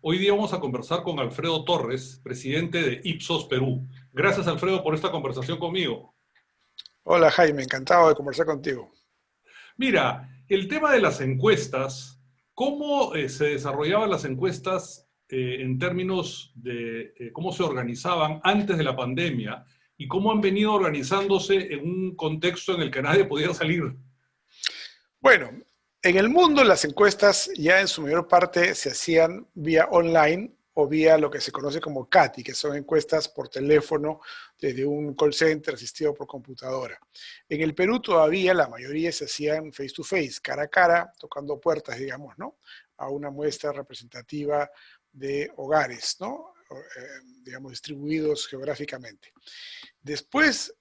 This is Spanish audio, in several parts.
Hoy día vamos a conversar con Alfredo Torres, presidente de Ipsos Perú. Gracias, Alfredo, por esta conversación conmigo. Hola Jaime, encantado de conversar contigo. Mira, el tema de las encuestas, ¿cómo se desarrollaban las encuestas en términos de cómo se organizaban antes de la pandemia y cómo han venido organizándose en un contexto en el que nadie podía salir? Bueno, en el mundo las encuestas ya en su mayor parte se hacían vía online o vía lo que se conoce como CATI, que son encuestas por teléfono desde un call center asistido por computadora. En el Perú todavía la mayoría se hacían face to face, cara a cara, tocando puertas, digamos, ¿no? A una muestra representativa de hogares, ¿no? Digamos, distribuidos geográficamente. Después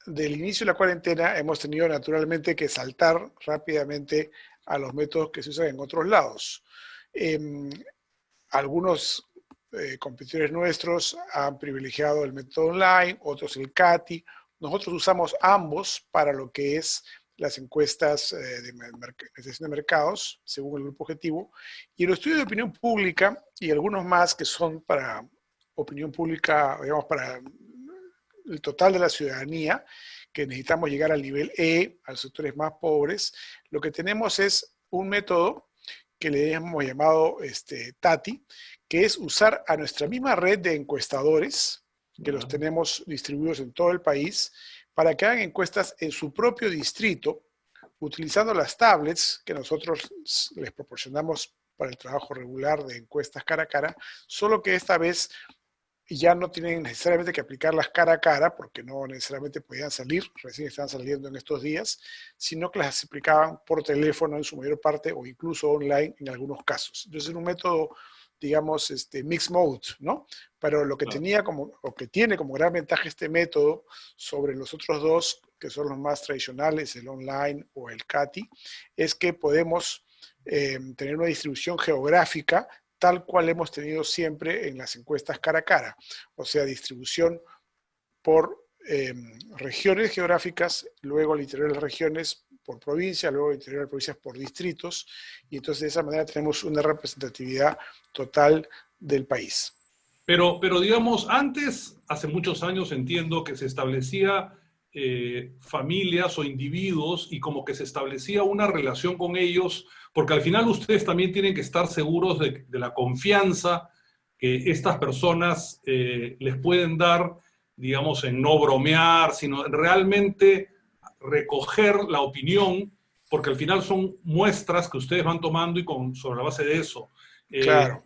del inicio de la cuarentena hemos tenido naturalmente que saltar rápidamente a los métodos que se usan en otros lados. Eh, Algunos competidores nuestros han privilegiado el método online, otros el CATI. Nosotros usamos ambos para lo que es las encuestas de investigación de mercados, según el grupo objetivo, y el estudio de opinión pública y algunos más que son para opinión pública, digamos, para el total de la ciudadanía, que necesitamos llegar al nivel E, a los sectores más pobres. Lo que tenemos es un método que le hemos llamado TATI, que es usar a nuestra misma red de encuestadores, que los tenemos distribuidos en todo el país, para que hagan encuestas en su propio distrito, utilizando las tablets que nosotros les proporcionamos para el trabajo regular de encuestas cara a cara, solo que esta vez ya no tienen necesariamente que aplicarlas cara a cara, porque no necesariamente podían salir, recién están saliendo en estos días, sino que las aplicaban por teléfono en su mayor parte o incluso online en algunos casos. Entonces es un método, digamos, mixed mode, ¿no? Pero lo que Claro. tenía como, o que tiene como gran ventaja este método sobre los otros dos, que son los más tradicionales, el online o el CATI, es que podemos tener una distribución geográfica tal cual hemos tenido siempre en las encuestas cara a cara, o sea, distribución por regiones geográficas, luego al interior de las regiones por provincia, luego al interior de las provincias por distritos, y entonces de esa manera tenemos una representatividad total del país. Pero digamos, antes, hace muchos años entiendo que se establecía familias o individuos y como que se establecía una relación con ellos, porque al final ustedes también tienen que estar seguros de la confianza que estas personas les pueden dar, digamos, en no bromear, sino en realmente recoger la opinión, porque al final son muestras que ustedes van tomando y sobre la base de eso. Eh, Claro.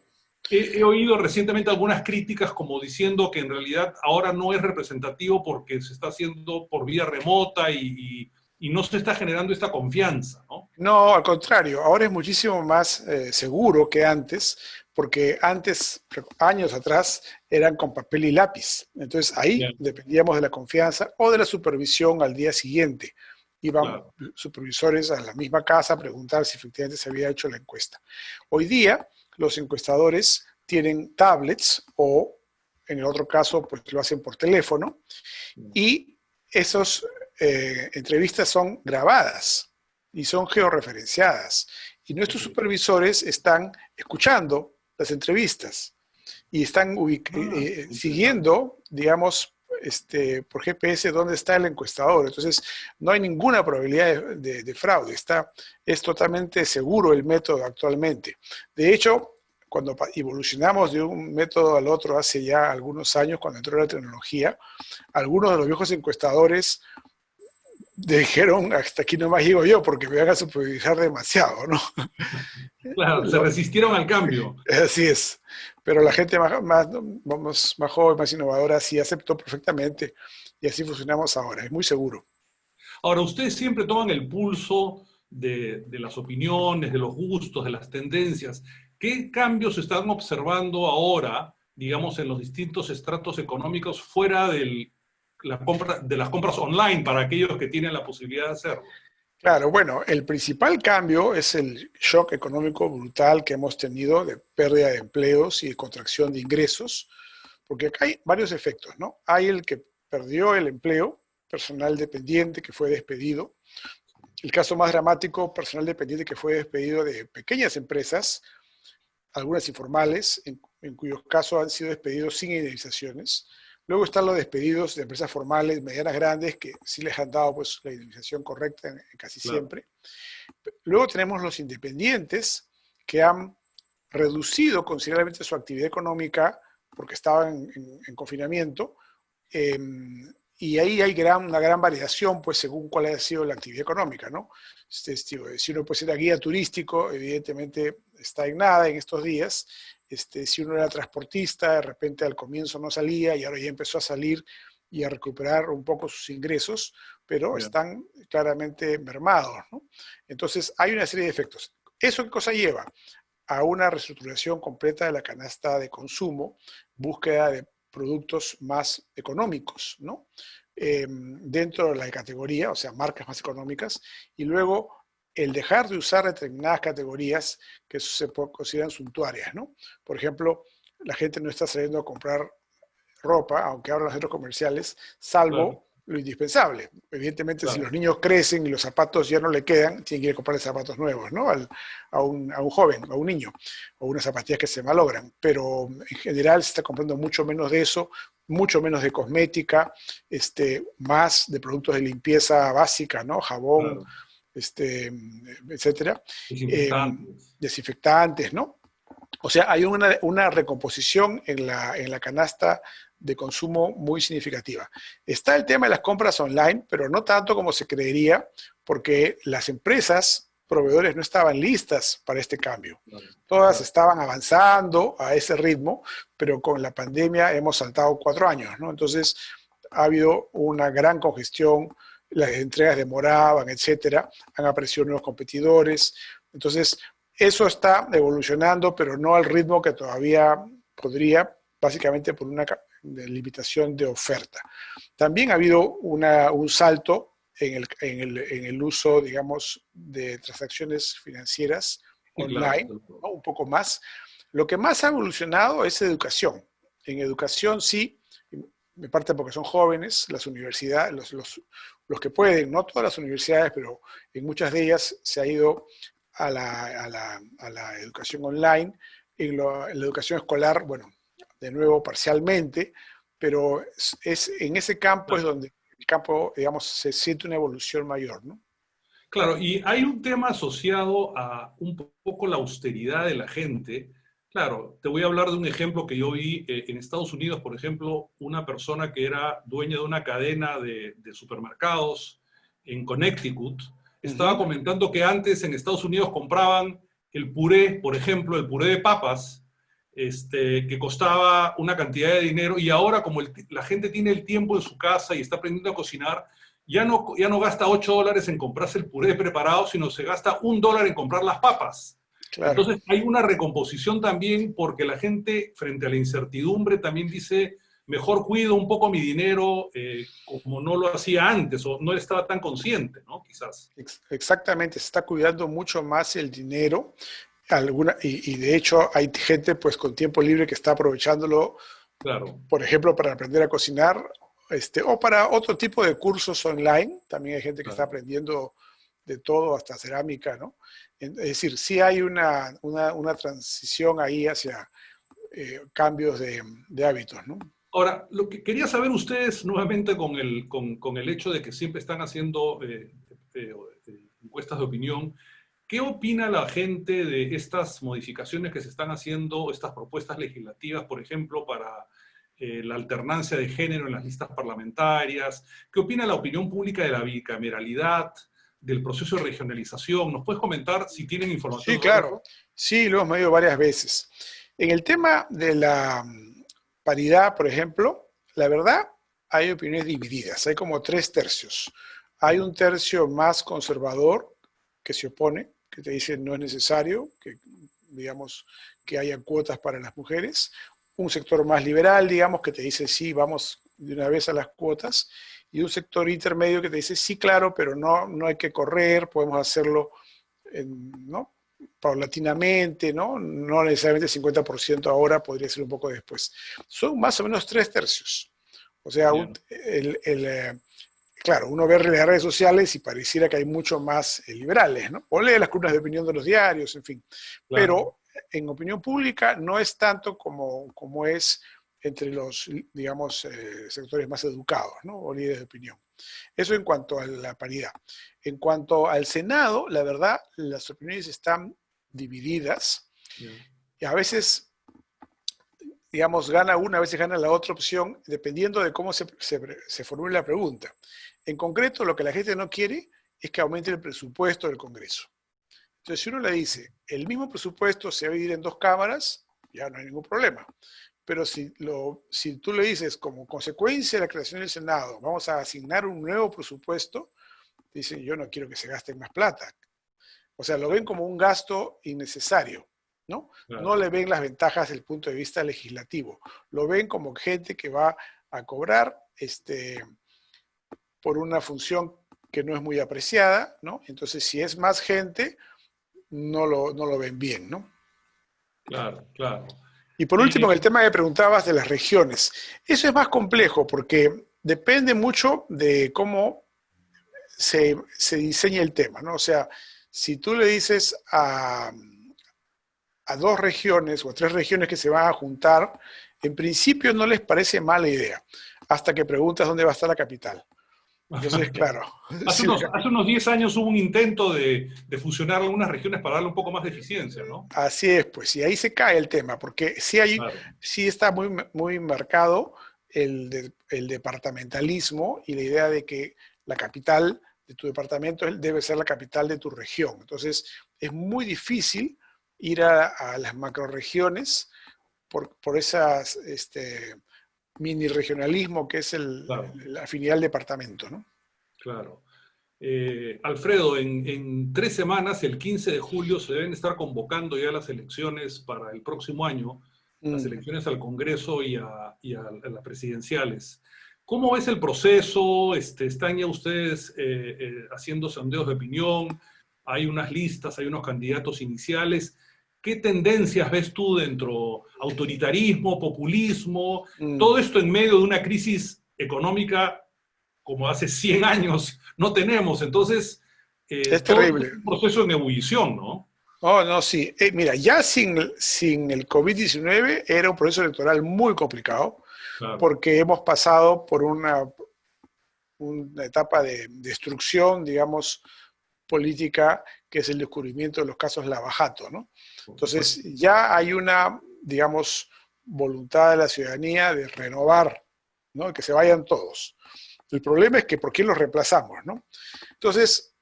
he oído recientemente algunas críticas como diciendo que en realidad ahora no es representativo porque se está haciendo por vía remota y no se está generando esta confianza, ¿no? No, al contrario, ahora es muchísimo más seguro que antes, porque antes, años atrás, eran con papel y lápiz. Entonces ahí Bien, dependíamos de la confianza o de la supervisión al día siguiente. Iban claro. supervisores a la misma casa a preguntar si efectivamente se había hecho la encuesta. Hoy día, los encuestadores tienen tablets o, en el otro caso, pues lo hacen por teléfono y esas entrevistas son grabadas y son georreferenciadas. Y nuestros Ok. supervisores están escuchando las entrevistas y están Ah, interesante. siguiendo, digamos, por GPS dónde está el encuestador. Entonces, no hay ninguna probabilidad de fraude. Es totalmente seguro el método actualmente. De hecho, cuando evolucionamos de un método al otro hace ya algunos años, cuando entró la tecnología, algunos de los viejos encuestadores dijeron, hasta aquí nomás llego yo, porque me van a supervisar demasiado, ¿no? Claro, se resistieron al cambio. Así es. Pero la gente más joven, más innovadora, sí aceptó perfectamente y así funcionamos ahora. Es muy seguro. Ahora, ustedes siempre toman el pulso de las opiniones, de los gustos, de las tendencias. ¿Qué cambios están observando ahora, digamos, en los distintos estratos económicos fuera de las compras online para aquellos que tienen la posibilidad de hacerlo? Claro, bueno, el principal cambio es el shock económico brutal que hemos tenido de pérdida de empleos y de contracción de ingresos, porque acá hay varios efectos, ¿no? Hay el que perdió el empleo, personal dependiente que fue despedido. El caso más dramático, personal dependiente que fue despedido de pequeñas empresas algunas informales, en cuyos casos han sido despedidos sin indemnizaciones. Luego están los despedidos de empresas formales, medianas, grandes, que sí les han dado pues, la indemnización correcta en casi Claro, siempre. Luego tenemos los independientes, que han reducido considerablemente su actividad económica porque estaban en confinamiento, eh, y ahí hay una gran variación, pues, según cuál haya sido la actividad económica, ¿no? Si uno pues, era guía turístico, evidentemente está en nada en estos días. Si uno era transportista, de repente al comienzo no salía y ahora ya empezó a salir y a recuperar un poco sus ingresos, pero ya, están claramente mermados, ¿no? Entonces, hay una serie de efectos. ¿Eso qué cosa lleva? A una reestructuración completa de la canasta de consumo, búsqueda de productos más económicos, ¿no? Dentro de la categoría, o sea, marcas más económicas, y luego el dejar de usar determinadas categorías que se consideran suntuarias, ¿no? Por ejemplo, la gente no está saliendo a comprar ropa, aunque ahora los centros comerciales, claro, salvo lo indispensable. Evidentemente, si claro, los niños crecen y los zapatos ya no le quedan, tienen que ir a comprar zapatos nuevos, ¿no? A un joven, a un niño, o unas zapatillas que se malogran. Pero en general se está comprando mucho menos de eso, mucho menos de cosmética, más de productos de limpieza básica, ¿no? Jabón, claro. etcétera. Eh, Desinfectantes. Desinfectantes, ¿no? O sea, hay una recomposición en la canasta de consumo muy significativa. Está el tema de las compras online, pero no tanto como se creería, porque las empresas, proveedores, no estaban listas para este cambio. Claro, Todas claro. estaban avanzando a ese ritmo, pero con la pandemia hemos saltado 4 años, ¿no? Entonces, ha habido una gran congestión, las entregas demoraban, etcétera, han aparecido nuevos competidores. Entonces, eso está evolucionando, pero no al ritmo que todavía podría, básicamente por una limitación de oferta. También ha habido un salto en el uso, digamos, de transacciones financieras Sí, claro. online, ¿no? Un poco más. Lo que más ha evolucionado es educación. En educación sí, en parte porque son jóvenes, las universidades, los que pueden, no todas las universidades, pero en muchas de ellas se ha ido a la educación online. En la educación escolar, bueno, de nuevo parcialmente, pero en ese campo es Claro. donde el campo, digamos, se siente una evolución mayor, ¿no? Claro, y hay un tema asociado a un poco la austeridad de la gente. Claro, te voy a hablar de un ejemplo que yo vi en Estados Unidos, por ejemplo, una persona que era dueña de una cadena de supermercados en Connecticut, Uh estaba -huh. comentando que antes en Estados Unidos compraban el puré, por ejemplo, el puré de papas, que costaba una cantidad de dinero y ahora como la gente tiene el tiempo en su casa y está aprendiendo a cocinar, ya no gasta $8 en comprarse el puré preparado, sino se gasta $1 en comprar las papas. Claro. Entonces hay una recomposición también porque la gente frente a la incertidumbre también dice, mejor cuido un poco mi dinero como no lo hacía antes o no estaba tan consciente, ¿no? Quizás. Exactamente, se está cuidando mucho más el dinero. Y de hecho hay gente pues con tiempo libre que está aprovechándolo, Claro, por ejemplo, para aprender a cocinar, o para otro tipo de cursos online. También hay gente que está claro. aprendiendo de todo, hasta cerámica, ¿no? Es decir, sí hay una transición ahí hacia cambios de hábitos, ¿no? Ahora, lo que quería saber ustedes nuevamente con el hecho de que siempre están haciendo eh, encuestas de opinión, ¿qué opina la gente de estas modificaciones que se están haciendo, estas propuestas legislativas, por ejemplo, para la alternancia de género en las listas parlamentarias? ¿Qué opina la opinión pública de la bicameralidad, del proceso de regionalización? ¿Nos puedes comentar si tienen información Sí, sobre claro. eso? Sí, lo hemos medido varias veces. En el tema de la paridad, por ejemplo, la verdad, hay opiniones divididas. Hay como 3 tercios. Hay Ya, un tercio más conservador que se opone, que te dice no es necesario que, digamos, que haya cuotas para las mujeres. Un sector más liberal, digamos, que te dice sí, vamos de una vez a las cuotas. Y un sector intermedio que te dice sí, claro, pero no hay que correr, podemos hacerlo, ¿no? Paulatinamente, ¿no? No necesariamente 50% ahora, podría ser un poco después. Son más o menos 3 tercios. O sea, ya, claro, uno ve las redes sociales y pareciera que hay mucho más liberales, ¿no? O lee las columnas de opinión de los diarios, en fin. claro, Pero en opinión pública no es tanto como es entre los, digamos, sectores más educados, ¿no? O líderes de opinión. Eso en cuanto a la paridad. En cuanto al Senado, la verdad, las opiniones están divididas. Yeah. Y a veces, digamos, gana una, a veces gana la otra opción, dependiendo de cómo se formule la pregunta. En concreto, lo que la gente no quiere es que aumente el presupuesto del Congreso. Entonces, si uno le dice, el mismo presupuesto se va a dividir en 2 cámaras, ya no hay ningún problema. Pero si tú le dices, como consecuencia de la creación del Senado, vamos a asignar un nuevo presupuesto, dicen, yo no quiero que se gaste más plata. O sea, lo ven como un gasto innecesario, ¿no? Claro. No le ven las ventajas desde el punto de vista legislativo. Lo ven como gente que va a cobrar por una función que no es muy apreciada, ¿no? Entonces, si es más gente, no lo ven bien, ¿no? Claro, claro. Y por último, en el tema que preguntabas de las regiones, eso es más complejo porque depende mucho de cómo se diseña el tema, ¿no? O sea, si tú le dices a 2 regiones o a 3 regiones que se van a juntar, en principio no les parece mala idea, hasta que preguntas dónde va a estar la capital. Entonces, claro. Hace unos 10 años hubo un intento de fusionar algunas regiones para darle un poco más de eficiencia, ¿no? Así es, pues, y ahí se cae el tema, porque Claro. sí está muy marcado el departamentalismo y la idea de que la capital de tu departamento debe ser la capital de tu región. Entonces, es muy difícil ir a las macroregiones por esas mini regionalismo que es Claro. la afinidad al departamento, ¿no? Claro. Alfredo, en 3 semanas, el 15 de julio, se deben estar convocando ya las elecciones para el próximo año, las elecciones al Congreso y a las presidenciales. ¿Cómo es el proceso? ¿Están ya ustedes haciendo sondeos de opinión? ¿Hay unas listas, hay unos candidatos iniciales? ¿Qué tendencias ves tú dentro? ¿Autoritarismo, populismo? Todo esto en medio de una crisis económica como hace 100 años no tenemos. Entonces, Es todo es terrible. un proceso en ebullición, ¿no? Oh, no, sí. Mira, ya sin el COVID-19 era un proceso electoral muy complicado Claro. porque hemos pasado por una etapa de destrucción, digamos, política, que es el descubrimiento de los casos Lavajato, ¿no? Entonces, ya hay una, digamos, voluntad de la ciudadanía de renovar, ¿no? Que se vayan todos. El problema es que ¿por qué los reemplazamos, no? Entonces,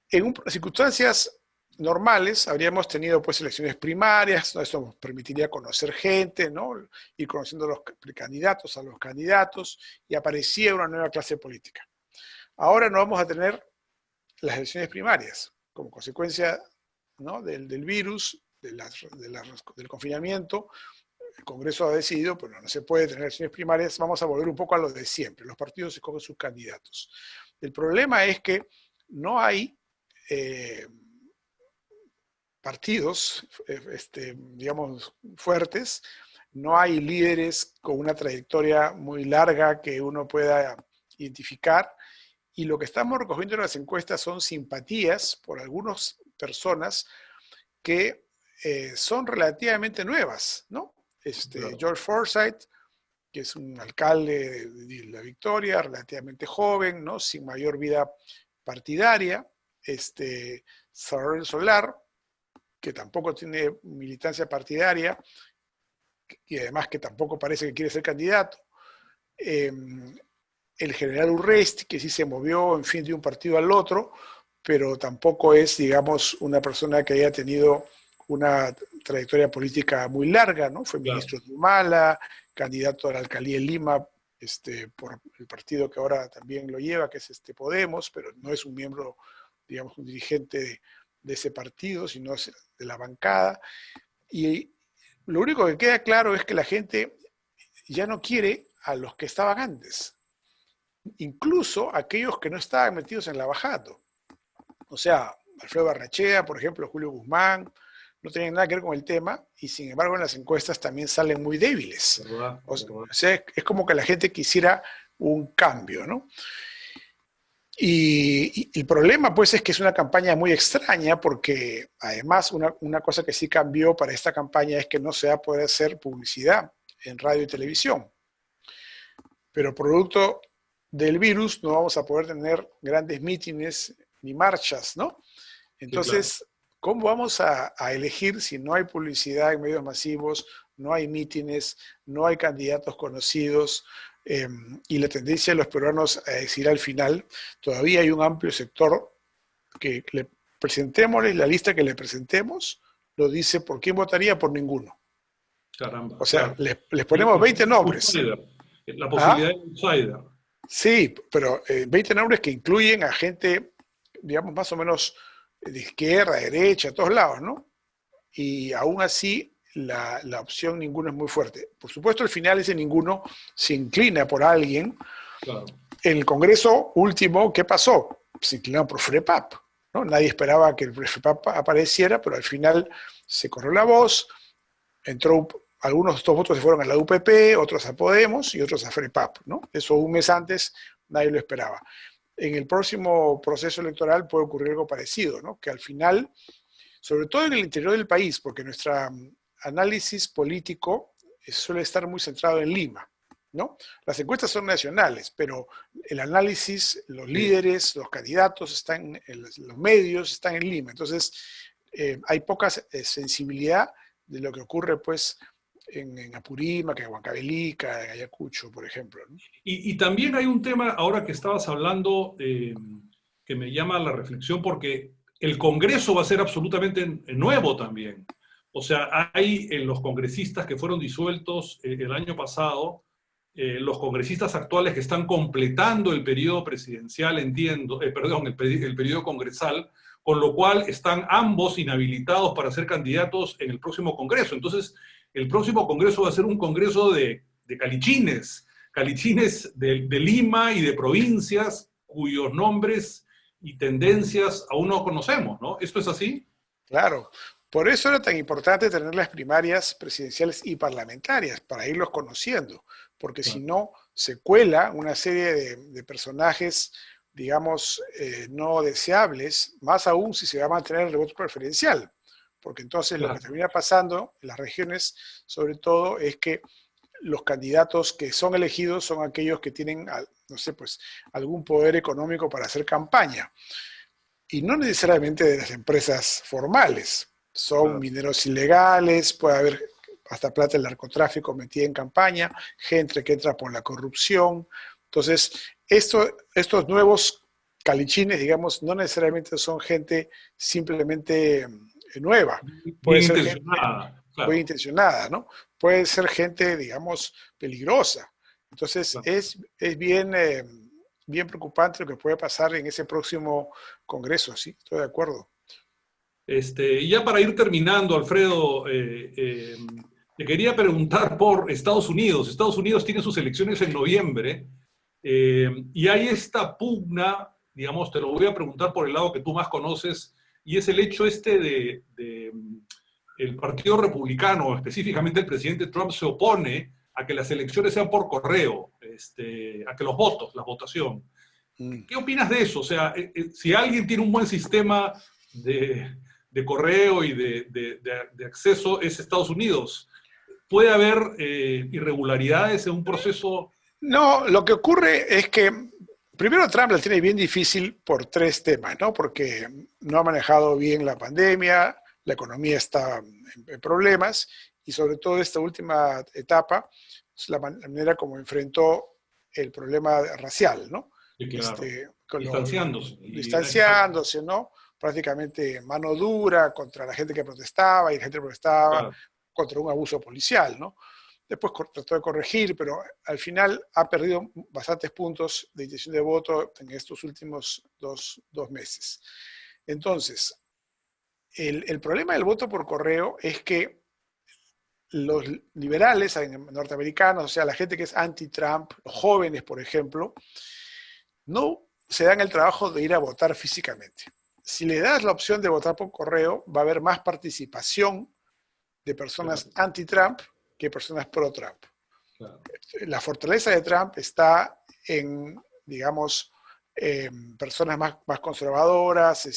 en circunstancias normales habríamos tenido pues elecciones primarias, ¿no? Eso nos permitiría conocer gente, ¿no? Ir conociendo a los precandidatos, a los candidatos, y aparecía una nueva clase política. Ahora no vamos a tener las elecciones primarias, como consecuencia, ¿no? del virus, del confinamiento. El Congreso ha decidido, pero no se puede tener elecciones primarias, vamos a volver un poco a lo de siempre. Los partidos escogen sus candidatos. El problema es que no hay partidos, digamos, fuertes, no hay líderes con una trayectoria muy larga que uno pueda identificar, y lo que estamos recogiendo en las encuestas son simpatías por algunas personas que son relativamente nuevas, ¿no? Claro. George Forsyth, que es un alcalde de La Victoria, relativamente joven, ¿no? Sin mayor vida partidaria. Saúl Solar, que tampoco tiene militancia partidaria y además que tampoco parece que quiere ser candidato. El general Urresti, que sí se movió, en fin, de un partido al otro, pero tampoco es, digamos, una persona que haya tenido una trayectoria política muy larga, ¿no? Fue ministro de Humala, candidato a la alcaldía de Lima por el partido que ahora también lo lleva, que es Podemos, pero no es un miembro, digamos, un dirigente de ese partido, sino de la bancada. Y lo único que queda claro es que la gente ya no quiere a los que estaban antes, incluso aquellos que no estaban metidos en Lavajato. O sea, Alfredo Barnechea, por ejemplo, Julio Guzmán, no tenían nada que ver con el tema y sin embargo en las encuestas también salen muy débiles. O sea, es como que la gente quisiera un cambio, ¿no? Y el problema, pues, es que es una campaña muy extraña porque, además, una cosa que sí cambió para esta campaña es que no se va a poder hacer publicidad en radio y televisión. Pero producto del virus no vamos a poder tener grandes mítines ni marchas, ¿no? Sí, claro. Entonces, ¿cómo vamos a elegir si no hay publicidad en medios masivos, no hay mítines, no hay candidatos conocidos? Y la tendencia de los peruanos a decir al final, todavía hay un amplio sector que le presentémosles la lista que le presentemos, lo dice por quién votaría, por ninguno. Caramba, O sea, claro. les ponemos 20 nombres. Outsider, la posibilidad ¿Ah? de outsider. Sí, pero 20 nombres que incluyen a gente, digamos, más o menos de izquierda, derecha, a todos lados, ¿no? Y aún así la opción ninguno es muy fuerte. Por supuesto, al final ese ninguno se inclina por alguien. Claro, En el Congreso último, ¿qué pasó? Se inclinaron por FREPAP, ¿no? Nadie esperaba que el FREPAP apareciera, pero al final se corrió la voz, entró, algunos de estos votos se fueron a la UPP, otros a Podemos y otros a FREPAP, ¿no? Eso un mes antes nadie lo esperaba. En el próximo proceso electoral puede ocurrir algo parecido, ¿no? Que al final, sobre todo en el interior del país, porque nuestro análisis político suele estar muy centrado en Lima, ¿no? Las encuestas son nacionales, pero el análisis, los sí. líderes, los candidatos, están en los medios, están en Lima. Entonces, hay poca sensibilidad de lo que ocurre, pues, en Apurímac, en Huancavelica, en Ayacucho, por ejemplo, ¿no? Y también hay un tema, ahora que estabas hablando, que me llama a la reflexión, porque el Congreso va a ser absolutamente nuevo también. O sea, hay en los congresistas que fueron disueltos el año pasado, los congresistas actuales que están completando el periodo presidencial, entiendo, perdón, el periodo congresal, con lo cual están ambos inhabilitados para ser candidatos en el próximo Congreso. Entonces, el próximo Congreso va a ser un Congreso de calichines de Lima y de provincias cuyos nombres y tendencias aún no conocemos, ¿no? ¿Esto es así? Claro, por eso era tan importante tener las primarias presidenciales y parlamentarias, para irlos conociendo, porque si Claro, no, se cuela una serie de personajes, digamos, no deseables, más aún si se va a mantener el voto preferencial, porque entonces lo que claro, termina pasando en las regiones, sobre todo, es que los candidatos que son elegidos son aquellos que tienen, no sé, pues algún poder económico para hacer campaña y no necesariamente de las empresas formales. Son claro. mineros ilegales, puede haber hasta plata del narcotráfico metida en campaña, gente que entra por la corrupción. Entonces, estos nuevos calichines, digamos, no necesariamente son gente simplemente nueva. Puede Bien ser gente intencionada, muy claro, intencionada, ¿no? Puede ser gente, digamos, peligrosa. Entonces, claro. es bien, bien preocupante lo que puede pasar en ese próximo Congreso, sí, estoy de acuerdo. Y ya para ir terminando, Alfredo, te quería preguntar por Estados Unidos. Estados Unidos tiene sus elecciones en noviembre y hay esta pugna, digamos, te lo voy a preguntar por el lado que tú más conoces, y es el hecho el Partido Republicano, específicamente el presidente Trump, se opone a que las elecciones sean por correo, a que los votos, la votación. Mm. ¿Qué opinas de eso? O sea, si alguien tiene un buen sistema de correo y de acceso, es Estados Unidos. ¿Puede haber irregularidades en un proceso? No, lo que ocurre es que primero Trump la tiene bien difícil por tres temas, ¿no? Porque no ha manejado bien la pandemia, la economía está en problemas y sobre todo esta última etapa es la manera como enfrentó el problema racial, ¿no? Sí, claro, Con distanciándose. Exacto, distanciándose, ¿no? Prácticamente mano dura contra la gente que protestaba y la gente que protestaba claro. contra un abuso policial, ¿no? Después trató de corregir, pero al final ha perdido bastantes puntos de intención de voto en estos últimos dos meses. Entonces, el problema del voto por correo es que los liberales norteamericanos, o sea, la gente que es anti-Trump, los jóvenes, por ejemplo, no se dan el trabajo de ir a votar físicamente. Si le das la opción de votar por correo, va a haber más participación de personas Claro, anti-Trump que personas pro-Trump. claro. La fortaleza de Trump está en, digamos, personas más conservadoras,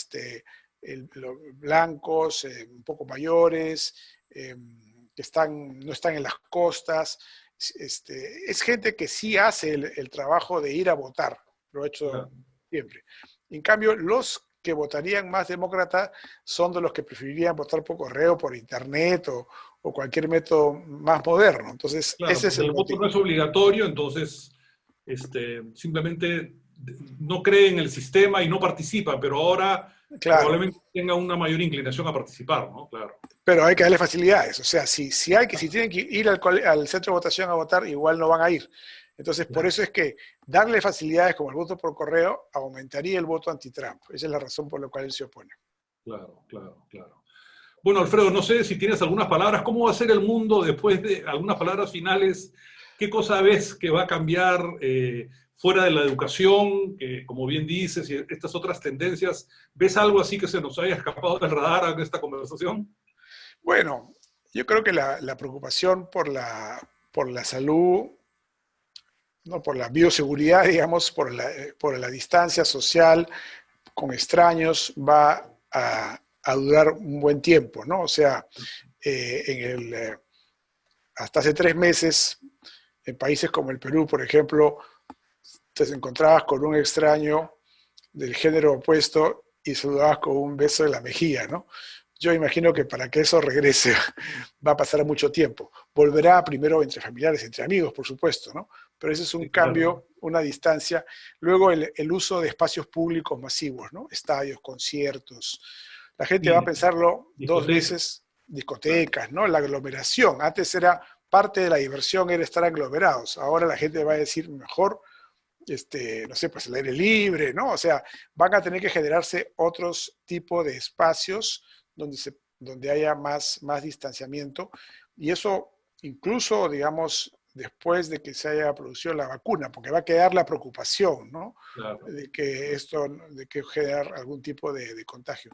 los blancos, un poco mayores, que no están en las costas. Es gente que sí hace el trabajo de ir a votar, lo ha hecho Claro. siempre. En cambio, los que votarían más demócrata son de los que preferirían votar por correo, por internet o cualquier método más moderno. Entonces, Claro, ese es porque el el voto motivo. no es obligatorio, entonces simplemente no cree en el sistema y no participa, pero ahora Claro, probablemente tenga una mayor inclinación a participar, ¿no? Claro. pero hay que darle facilidades. O sea, si tienen que ir al centro de votación a votar, igual no van a ir. Entonces, por Claro, eso es que darle facilidades como el voto por correo aumentaría el voto anti-Trump. Esa es la razón por la cual él se opone. claro, claro, claro. Bueno, Alfredo, no sé si tienes algunas palabras. ¿Cómo va a ser el mundo después de algunas palabras finales? ¿Qué cosa ves que va a cambiar fuera de la educación? Que, como bien dices, y estas otras tendencias, ¿ves algo así que se nos haya escapado del radar en esta conversación? Bueno, yo creo que la preocupación por la salud, ¿no? Por la bioseguridad, digamos, por la distancia social con extraños, va a durar un buen tiempo, ¿no? O sea, hasta hace 3 meses, en países como el Perú, por ejemplo, te encontrabas con un extraño del género opuesto y saludabas con un beso en la mejilla, ¿no? Yo imagino que para que eso regrese va a pasar mucho tiempo. Volverá primero entre familiares, entre amigos, por supuesto, ¿no? Pero ese es un Sí, claro. cambio, una distancia. Luego el uso de espacios públicos masivos, ¿no? Estadios, conciertos. La gente va a Y pensarlo dos discotecas, veces, claro. discotecas, ¿no? La aglomeración. Antes era parte de la diversión, era estar aglomerados. Ahora la gente va a decir, mejor no sé, pues el aire libre, ¿no? O sea, van a tener que generarse otros tipos de espacios donde haya más distanciamiento y eso incluso, digamos, después de que se haya producido la vacuna, porque va a quedar la preocupación, ¿no? Claro. De que generar algún tipo de contagio.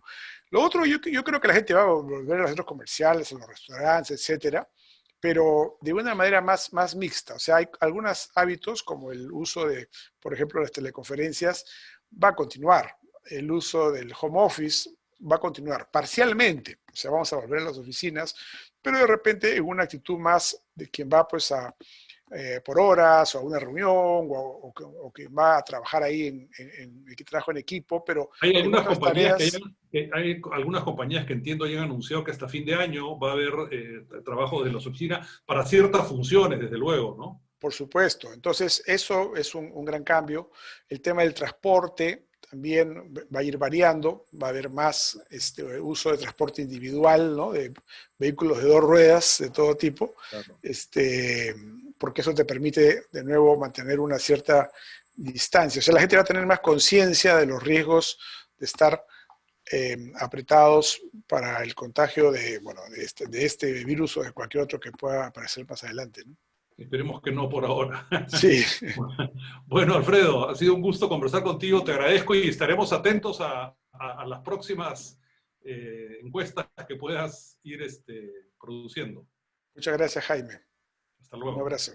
Lo otro, yo creo que la gente va a volver a los centros comerciales, a los restaurantes, etcétera, pero de una manera más mixta. O sea, hay algunos hábitos como el uso de, por ejemplo, las teleconferencias, va a continuar. El uso del home office va a continuar parcialmente. O sea, vamos a volver a las oficinas, pero de repente en una actitud más de quien va pues por horas o a una reunión o que va a trabajar ahí que trabaja en equipo, pero Hay en algunas otras compañías tareas. hay algunas compañías que entiendo hayan anunciado que hasta fin de año va a haber trabajo de las oficinas para ciertas funciones, desde luego, ¿no? Por supuesto. Entonces, eso es un gran cambio. El tema del transporte también va a ir variando, va a haber más uso de transporte individual, ¿no? De vehículos de 2 ruedas de todo tipo, Claro. porque eso te permite de nuevo mantener una cierta distancia. O sea, la gente va a tener más conciencia de los riesgos de estar apretados para el contagio bueno, de este virus o de cualquier otro que pueda aparecer más adelante, ¿no? Esperemos que no por ahora. Sí. Bueno, Alfredo, ha sido un gusto conversar contigo, te agradezco y estaremos atentos a las próximas encuestas que puedas ir produciendo. Muchas gracias, Jaime. Hasta Un luego. abrazo.